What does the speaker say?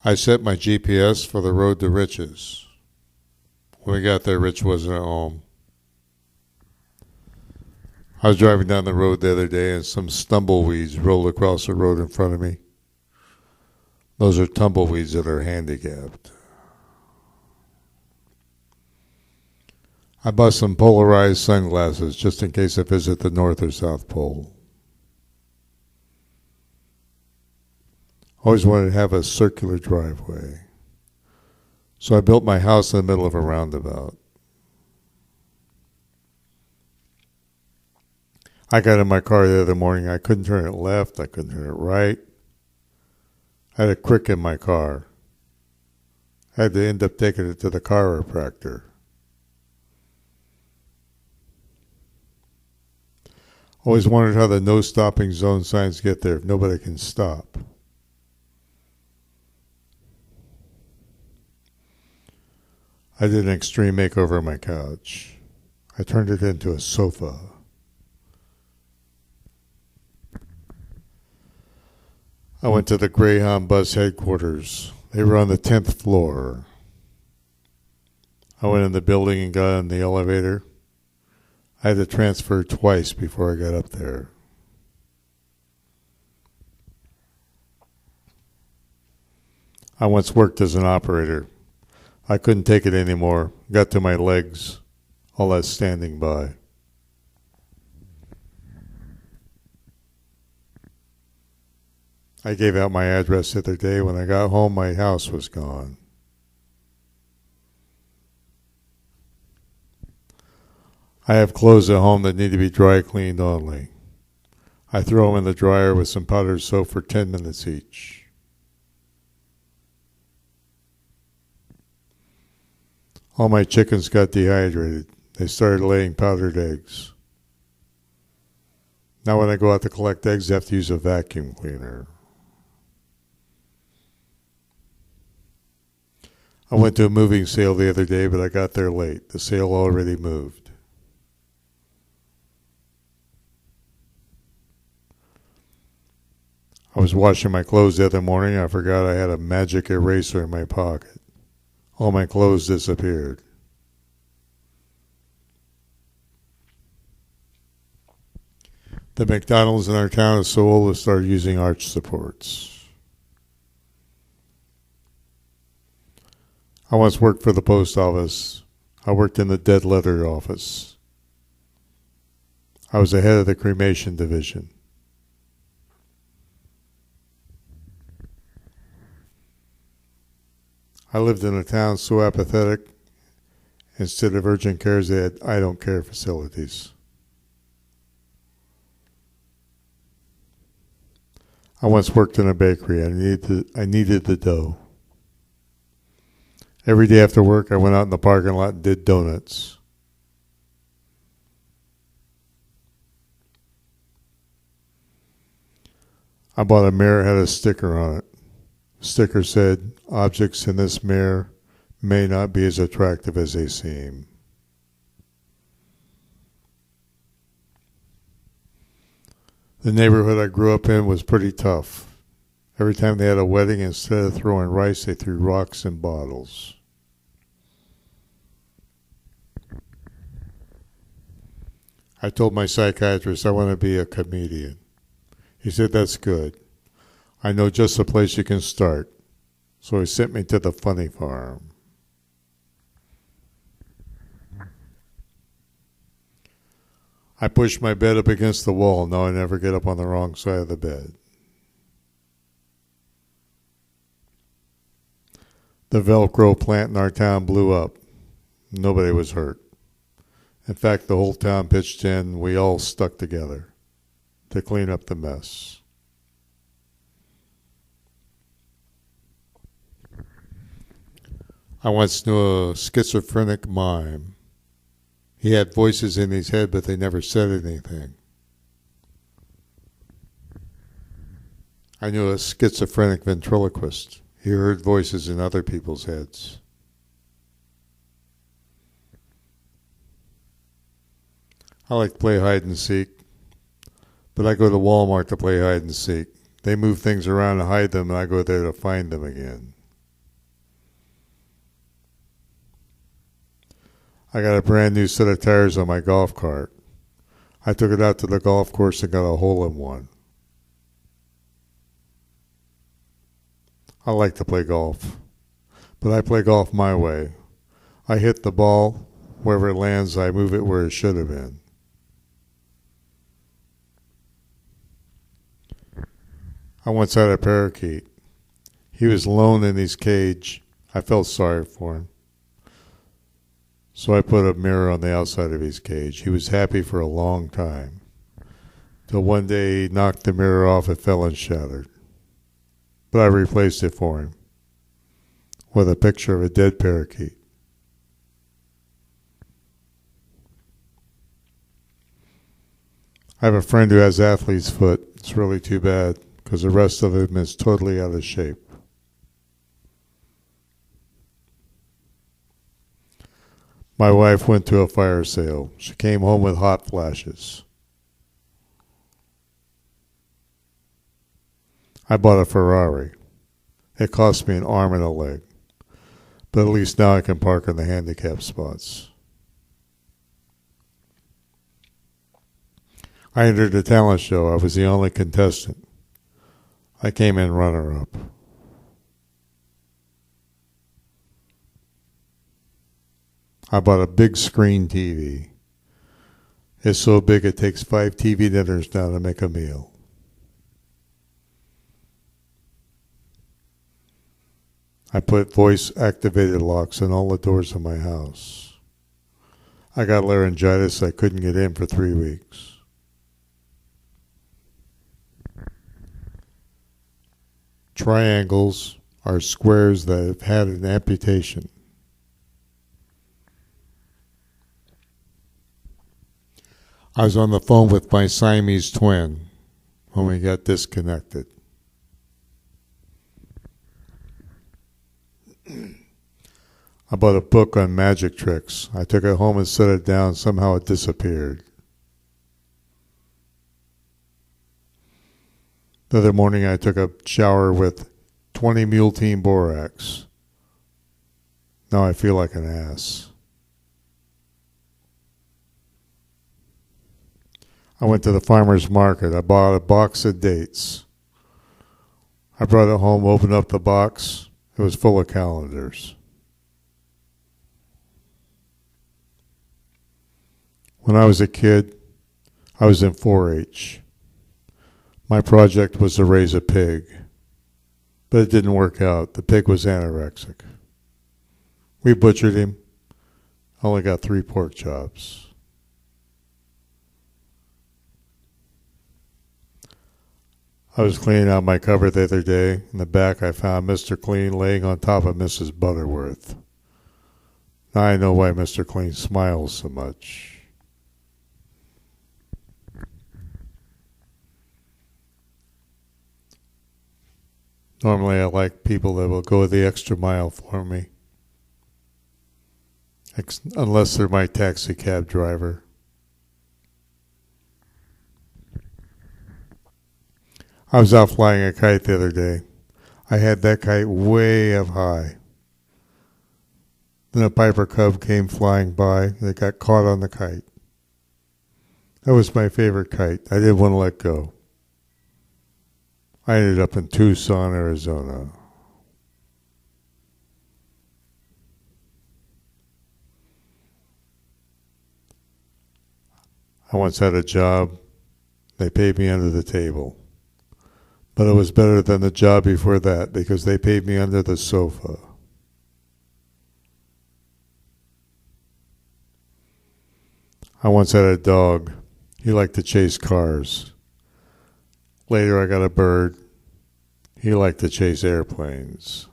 I set my GPS for the road to Rich's. When we got there, Rich wasn't at home. I was driving down the road the other day and some stumbleweeds rolled across the road in front of me. Those are tumbleweeds that are handicapped. I bought some polarized sunglasses just in case I visit the North or South Pole. Always wanted to have a circular driveway. So I built my house in the middle of a roundabout. I got in my car the other morning. I couldn't turn it left. I couldn't turn it right. I had a crick in my car. I had to end up taking it to the chiropractor. Always wondered how the no stopping zone signs get there if nobody can stop. I did an extreme makeover of my couch. I turned it into a sofa. I went to the Greyhound bus headquarters. They were on the 10th floor. I went in the building and got in the elevator. I had to transfer twice before I got up there. I once worked as an operator. I couldn't take it anymore. Got to my legs. All that standing by. I gave out my address the other day. When I got home, my house was gone. I have clothes at home that need to be dry cleaned only. I throw them in the dryer with some powdered soap for 10 minutes each. All my chickens got dehydrated. They started laying powdered eggs. Now when I go out to collect eggs, I have to use a vacuum cleaner. I went to a moving sale the other day, but I got there late. The sale already moved. I was washing my clothes the other morning. I forgot I had a magic eraser in my pocket. All my clothes disappeared. The McDonald's in our town is so old it started using arch supports. I once worked for the post office. I worked in the dead letter office. I was the head of the cremation division. I lived in a town so apathetic, instead of urgent cares, they had I don't care facilities. I once worked in a bakery. I needed the dough. Every day after work, I went out in the parking lot and did donuts. I bought a mirror, had a sticker on it. The sticker said, "Objects in this mirror may not be as attractive as they seem." The neighborhood I grew up in was pretty tough. Every time they had a wedding, instead of throwing rice, they threw rocks and bottles. I told my psychiatrist I want to be a comedian. He said, "That's good. I know just the place you can start." So he sent me to the Funny Farm. I push my bed up against the wall. Now I never get up on the wrong side of the bed. The Velcro plant in our town blew up. Nobody was hurt. In fact, the whole town pitched in. We all stuck together to clean up the mess. I once knew a schizophrenic mime. He had voices in his head, but they never said anything. I knew a schizophrenic ventriloquist. He heard voices in other people's heads. I like to play hide and seek, but I go to Walmart to play hide and seek. They move things around to hide them, and I go there to find them again. I got a brand new set of tires on my golf cart. I took it out to the golf course and got a hole in one. I like to play golf, but I play golf my way. I hit the ball. Wherever it lands, I move it where it should have been. I once had a parakeet. He was alone in his cage. I felt sorry for him. So I put a mirror on the outside of his cage. He was happy for a long time. Till one day he knocked the mirror off, it fell and shattered. But I replaced it for him with a picture of a dead parakeet. I have a friend who has athlete's foot. It's really too bad because the rest of him is totally out of shape. My wife went to a fire sale. She came home with hot flashes. I bought a Ferrari. It cost me an arm and a leg. But at least now I can park in the handicap spots. I entered a talent show. I was the only contestant. I came in runner-up. I bought a big screen TV. It's so big it takes 5 TV dinners now to make a meal. I put voice-activated locks on all the doors of my house. I got laryngitis. I couldn't get in for 3 weeks. Triangles are squares that have had an amputation. I was on the phone with my Siamese twin when we got disconnected. I bought a book on magic tricks. I took it home and set it down. Somehow it disappeared. The other morning I took a shower with 20 Mule Team Borax. Now I feel like an ass. I went to the farmer's market. I bought a box of dates. I brought it home, opened up the box. It was full of calendars. When I was a kid, I was in 4-H. My project was to raise a pig, but it didn't work out. The pig was anorexic. We butchered him. Only got 3 pork chops. I was cleaning out my cupboard the other day. In the back, I found Mr. Clean laying on top of Mrs. Butterworth. Now I know why Mr. Clean smiles so much. Normally, I like people that will go the extra mile for me, unless they're my taxi cab driver. I was out flying a kite the other day. I had that kite way up high. Then a Piper Cub came flying by. They got caught on the kite. That was my favorite kite. I didn't want to let go. I ended up in Tucson, Arizona. I once had a job. They paid me under the table. But it was better than the job before that because they paid me under the sofa. I once had a dog. He liked to chase cars. Later I got a bird. He liked to chase airplanes.